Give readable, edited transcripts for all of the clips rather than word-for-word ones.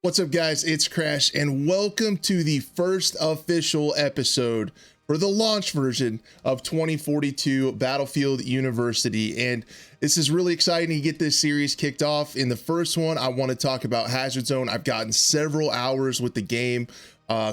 What's up, guys? It's Crash, and welcome to the first official episode for the launch version of 2042 Battlefield University. And this is really exciting to get this series kicked off. In the first one, I want to talk about Hazard Zone. I've gotten several hours with the game,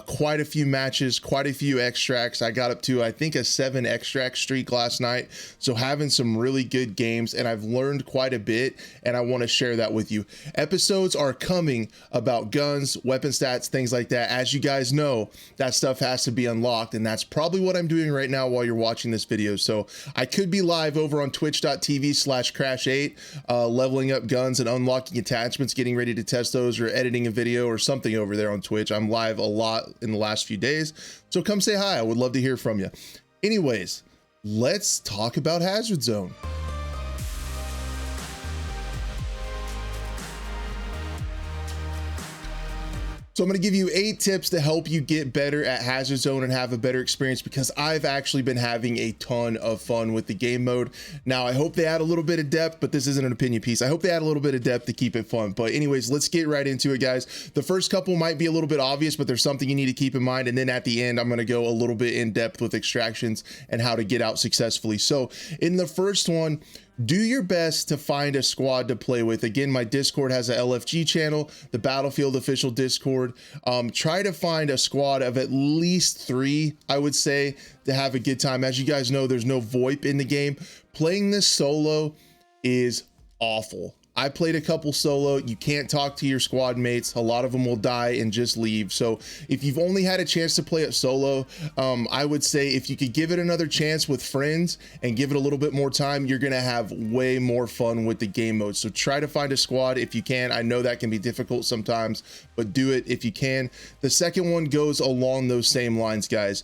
quite a few matches, quite a few extracts. I got up to, I think, a 7 extract streak last night. So having some really good games, and I've learned quite a bit, and I want to share that with you. Episodes are coming about guns, weapon stats, things like that. As you guys know, that stuff has to be unlocked, and that's probably what I'm doing right now while you're watching this video. So I could be live over on twitch.tv/crash8, leveling up guns and unlocking attachments, getting ready to test those, or editing a video or something over there on Twitch. I'm live a lot in the last few days, so come say hi. I would love to hear from you. Anyways, let's talk about Hazard Zone. So I'm going to give you 8 tips to help you get better at Hazard Zone and have a better experience, because I've actually been having a ton of fun with the game mode. Now, I hope they add a little bit of depth, but this isn't an opinion piece. I hope they add a little bit of depth to keep it fun. But anyways, let's get right into it, guys. The first couple might be a little bit obvious, but there's something you need to keep in mind. And then at the end, I'm going to go a little bit in depth with extractions and how to get out successfully. So in the first one, do your best to find a squad to play with. Again, my Discord has a LFG channel, the Battlefield official Discord. Try to find a squad of at least 3, I would say, to have a good time. As you guys know, there's no VoIP in the game. Playing this solo is awful. I played a couple solo. You can't talk to your squad mates. A lot of them will die and just leave. So if you've only had a chance to play it solo, I would say if you could give it another chance with friends and give it a little bit more time, you're gonna have way more fun with the game mode. So try to find a squad if you can. I know that can be difficult sometimes, but do it if you can. The second one goes along those same lines, guys.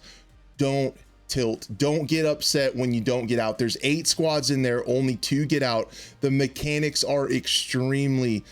Don't tilt. Don't get upset when you don't get out. There's 8 squads in there, only 2 get out. The mechanics are extremely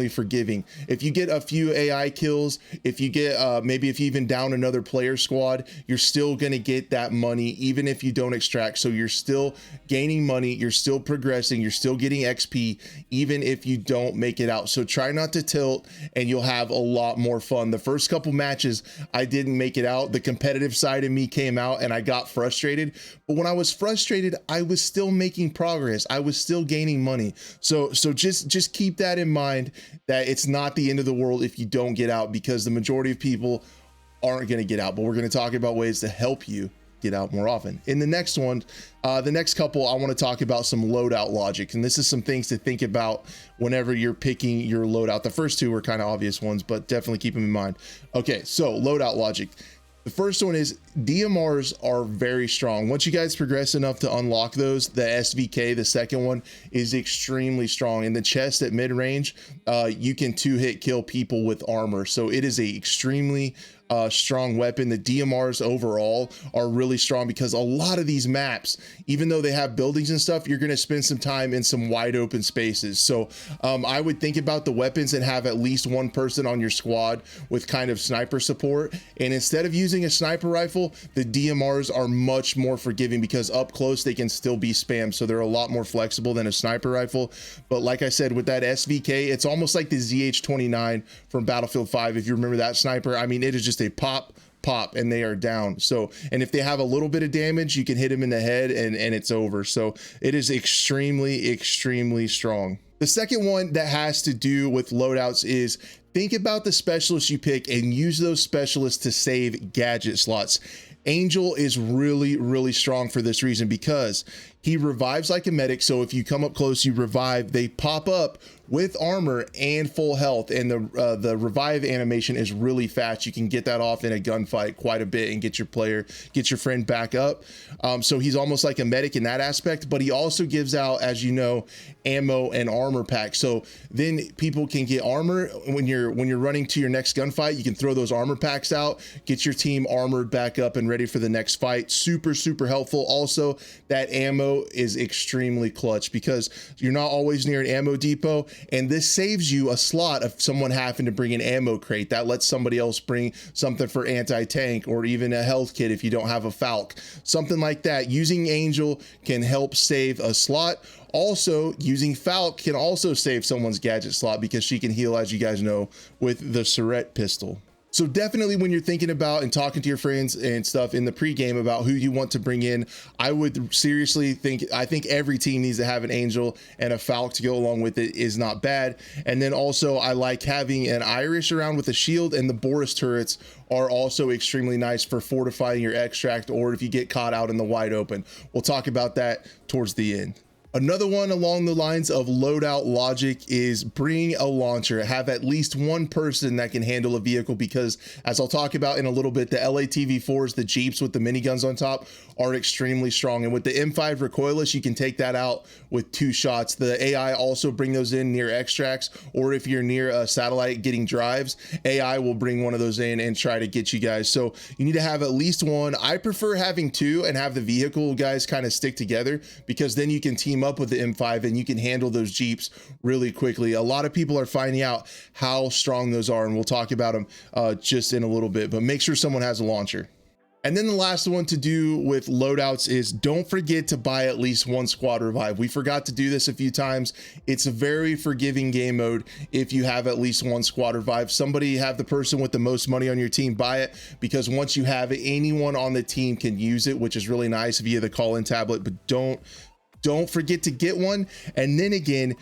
forgiving. If you get a few AI kills, if you get maybe if you even down another player squad, you're still gonna get that money even if you don't extract. So you're still gaining money, you're still progressing, you're still getting XP even if you don't make it out. So try not to tilt and you'll have a lot more fun. The first couple matches I didn't make it out. The competitive side of me came out and I got frustrated, but when I was frustrated, I was still making progress. I was still gaining money. So just keep that in mind, that it's not the end of the world if you don't get out, because the majority of people aren't going to get out. But we're going to talk about ways to help you get out more often. In the next one, the next couple, I want to talk about some loadout logic, and this is some things to think about whenever you're picking your loadout. The first 2 were kind of obvious ones, but definitely keep them in mind. Okay, so loadout logic. The first one is DMRs are very strong. Once you guys progress enough to unlock those, the SVK, the second one, is extremely strong. In the chest at mid-range, you can 2-hit kill people with armor. So it is a extremely strong weapon. The DMRs overall are really strong, because a lot of these maps, even though they have buildings and stuff, you're going to spend some time in some wide open spaces. So I would think about the weapons and have at least 1 person on your squad with kind of sniper support. And instead of using a sniper rifle, the DMRs are much more forgiving, because up close they can still be spammed. So they're a lot more flexible than a sniper rifle. But like I said, with that SVK, it's almost like the ZH-29 from Battlefield 5. If you remember that sniper, I mean, it is just a pop and they are down. So, and if they have a little bit of damage, you can hit them in the head and it's over. So it is extremely strong. The second one that has to do with loadouts is think about the specialists you pick and use those specialists to save gadget slots. Angel is really strong for this reason, because he revives like a medic. So if you come up close, you revive, they pop up with armor and full health, and the revive animation is really fast. You can get that off in a gunfight quite a bit and get your friend back up. So he's almost like a medic in that aspect, but he also gives out, as you know, ammo and armor packs. So then people can get armor when you're running to your next gunfight. You can throw those armor packs out, get your team armored back up and ready for the next fight. Super helpful. Also, that ammo depot is extremely clutch because you're not always near an ammo depot, and this saves you a slot of someone having to bring an ammo crate. That lets somebody else bring something for anti-tank or even a health kit if you don't have a Falc, something like that. Using Angel can help save a slot. Also, using Falc can also save someone's gadget slot because she can heal, as you guys know, with the Surette pistol. So definitely when you're thinking about and talking to your friends and stuff in the pregame about who you want to bring in, I would seriously think, I think every team needs to have an Angel and a Falc to go along with it is not bad. And then also I like having an Irish around with a shield, and the Boris turrets are also extremely nice for fortifying your extract or if you get caught out in the wide open. We'll talk about that towards the end. Another one along the lines of Loadout Logic is bring a launcher. Have at least one person that can handle a vehicle because, as I'll talk about in a little bit, the LATV4s, the Jeeps with the miniguns on top, are extremely strong. And with the M5 recoilless, you can take that out with 2 shots. The AI also bring those in near extracts, or if you're near a satellite getting drives, AI will bring one of those in and try to get you guys. So you need to have at least one. I prefer having 2 and have the vehicle guys kind of stick together because then you can team up with the M5 and you can handle those Jeeps really quickly. A lot of people are finding out how strong those are, and we'll talk about them just in a little bit, but make sure someone has a launcher. And then the last one to do with loadouts is don't forget to buy at least 1 squad revive. We forgot to do this a few times. It's a very forgiving game mode if you have at least 1 squad revive. Somebody have the person with the most money on your team buy it, because once you have it, anyone on the team can use it, which is really nice via the call-in tablet. But don't forget to get one. And then again,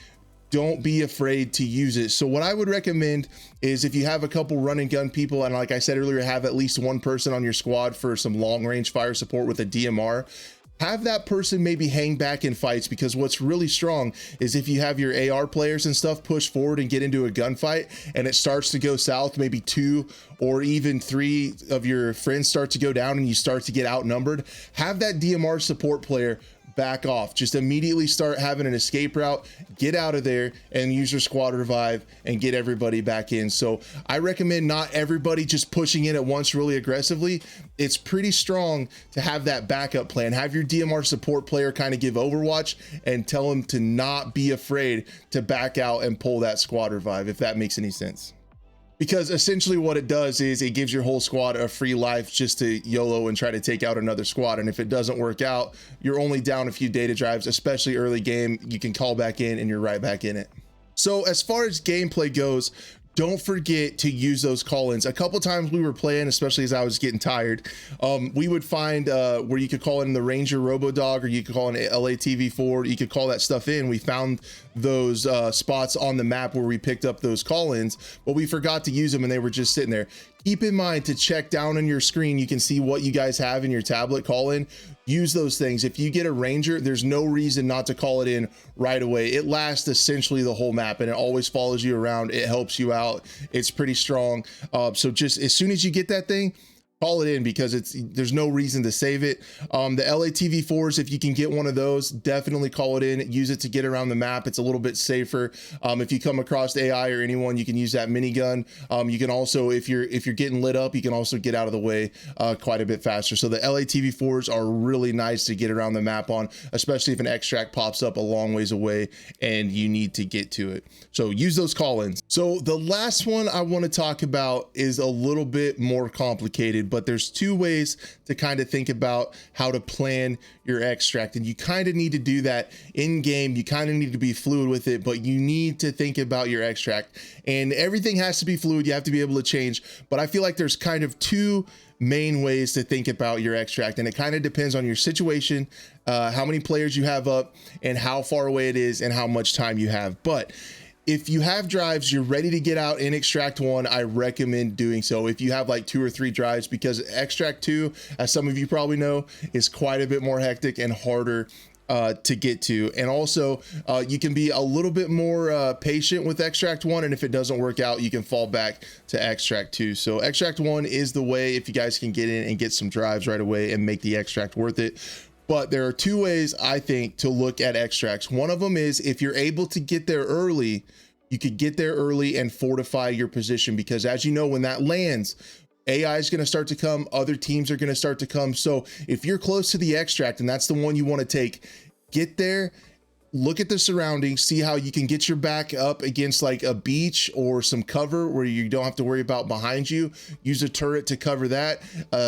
don't be afraid to use it. So what I would recommend is if you have a couple run and gun people, and like I said earlier, have at least 1 person on your squad for some long range fire support with a DMR, have that person maybe hang back in fights, because what's really strong is if you have your AR players and stuff push forward and get into a gunfight and it starts to go south, maybe 2 or even 3 of your friends start to go down and you start to get outnumbered, have that DMR support player back off. Just immediately start having an escape route, get out of there and use your squad revive and get everybody back in. So I recommend not everybody just pushing in at once really aggressively. It's pretty strong to have that backup plan. Have your DMR support player kind of give overwatch and tell them to not be afraid to back out and pull that squad revive, if that makes any sense. Because essentially what it does is it gives your whole squad a free life just to YOLO and try to take out another squad. And if it doesn't work out, you're only down a few data drives, especially early game. You can call back in and you're right back in it. So as far as gameplay goes, don't forget to use those call-ins. A couple times we were playing, especially as I was getting tired, we would find where you could call in the Ranger Robodog, or you could call in LATV4, you could call that stuff in. We found those spots on the map where we picked up those call-ins, but we forgot to use them and they were just sitting there. Keep in mind to check down on your screen. You can see what you guys have in your tablet call-in. Use those things. If you get a Ranger, there's no reason not to call it in right away. It lasts essentially the whole map and it always follows you around. It helps you out. It's pretty strong. So just as soon as you get that thing, call it in, because there's no reason to save it. The LATV4s, if you can get one of those, definitely call it in. Use it to get around the map. It's a little bit safer. If you come across AI or anyone, you can use that minigun. You can also, if you're getting lit up, you can also get out of the way quite a bit faster. So the LATV4s are really nice to get around the map on, especially if an extract pops up a long ways away and you need to get to it. So use those call-ins. So the last one I want to talk about is a little bit more complicated, but there's 2 ways to kind of think about how to plan your extract, and you kind of need to do that in game. You kind of need to be fluid with it, but you need to think about your extract, and everything has to be fluid. You have to be able to change, but I feel like there's kind of 2 main ways to think about your extract, and it kind of depends on your situation, how many players you have up and how far away it is and how much time you have. But if you have drives, you're ready to get out in extract 1, I recommend doing so. If you have like 2 or 3 drives, because extract 2, as some of you probably know, is quite a bit more hectic and harder to get to. And also you can be a little bit more patient with extract 1, and if it doesn't work out, you can fall back to extract 2. So extract 1 is the way if you guys can get in and get some drives right away and make the extract worth it. But there are 2 ways, I think, to look at extracts. One of them is if you're able to get there early, you could get there early and fortify your position, because as you know, when that lands, AI is going to start to come, other teams are going to start to come. So if you're close to the extract and that's the one you want to take, Get there, look at the surroundings, see how you can get your back up against like a beach or some cover where you don't have to worry about behind you. Use a turret to cover that.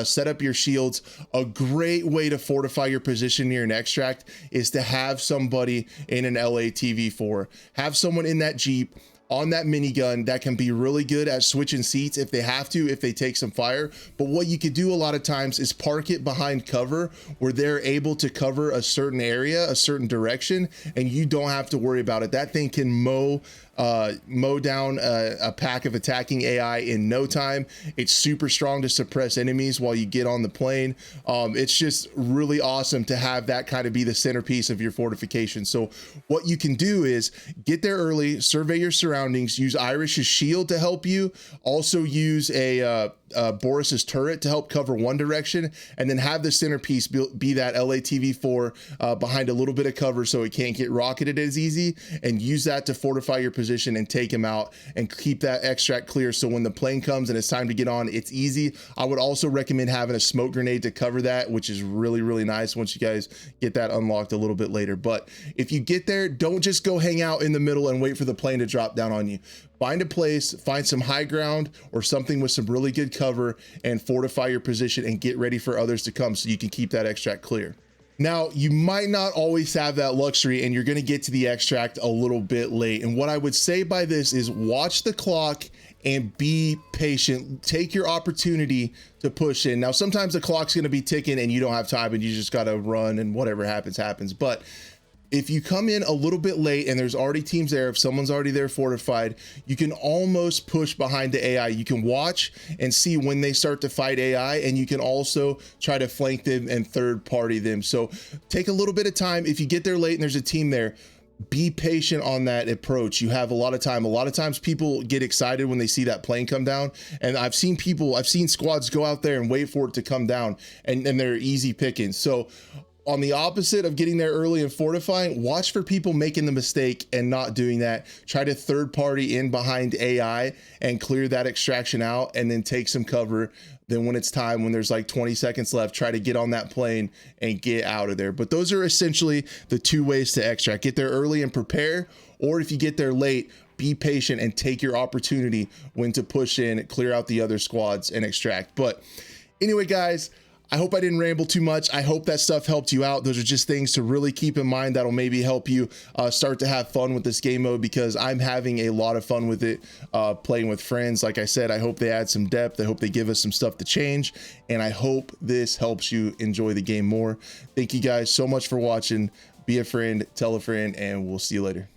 Set up your shields. A great way to fortify your position near an extract is to have somebody in an LATV4. Have someone in that Jeep on that minigun that can be really good at switching seats if they have to, if they take some fire. But what you could do a lot of times is park it behind cover where they're able to cover a certain area, a certain direction, and you don't have to worry about it. That thing can mow down a pack of attacking AI in no time. It's super strong to suppress enemies while you get on the plane. It's just really awesome to have that kind of be the centerpiece of your fortification. So what you can do is get there early, survey your surroundings, use Irish's shield to help you. Also use Boris's turret to help cover one direction, and then have the centerpiece be that LATV4 behind a little bit of cover so it can't get rocketed as easy, and use that to fortify your position and take him out and keep that extract clear so when the plane comes and it's time to get on, it's easy. I would also recommend having a smoke grenade to cover that, which is really, really nice once you guys get that unlocked a little bit later. But if you get there, don't just go hang out in the middle and wait for the plane to drop down on you. Find a place, find some high ground or something with some really good cover, and fortify your position and get ready for others to come so you can keep that extract clear. Now, you might not always have that luxury and you're going to get to the extract a little bit late. And what I would say by this is watch the clock and be patient. Take your opportunity to push in. Now, sometimes the clock's going to be ticking and you don't have time and you just got to run and whatever happens, happens. But if you come in a little bit late and there's already teams there, if someone's already there fortified, you can almost push behind the AI. You can watch and see when they start to fight AI, and you can also try to flank them and third party them. So take a little bit of time. If you get there late and there's a team there, be patient on that approach. You have a lot of time. A lot of times people get excited when they see that plane come down, and I've seen squads go out there and wait for it to come down, and they're easy pickings. So on the opposite of getting there early and fortifying, watch for people making the mistake and not doing that. Try to third party in behind AI and clear that extraction out, and then take some cover. Then when it's time, when there's like 20 seconds left, try to get on that plane and get out of there. But those are essentially the two ways to extract. Get there early and prepare, or if you get there late, be patient and take your opportunity when to push in, clear out the other squads and extract. But anyway, guys, I hope I didn't ramble too much. I hope that stuff helped you out. Those are just things to really keep in mind that'll maybe help you start to have fun with this game mode, because I'm having a lot of fun with it, playing with friends. Like I said, I hope they add some depth. I hope they give us some stuff to change, and I hope this helps you enjoy the game more. Thank you guys so much for watching. Be a friend, tell a friend, and we'll see you later.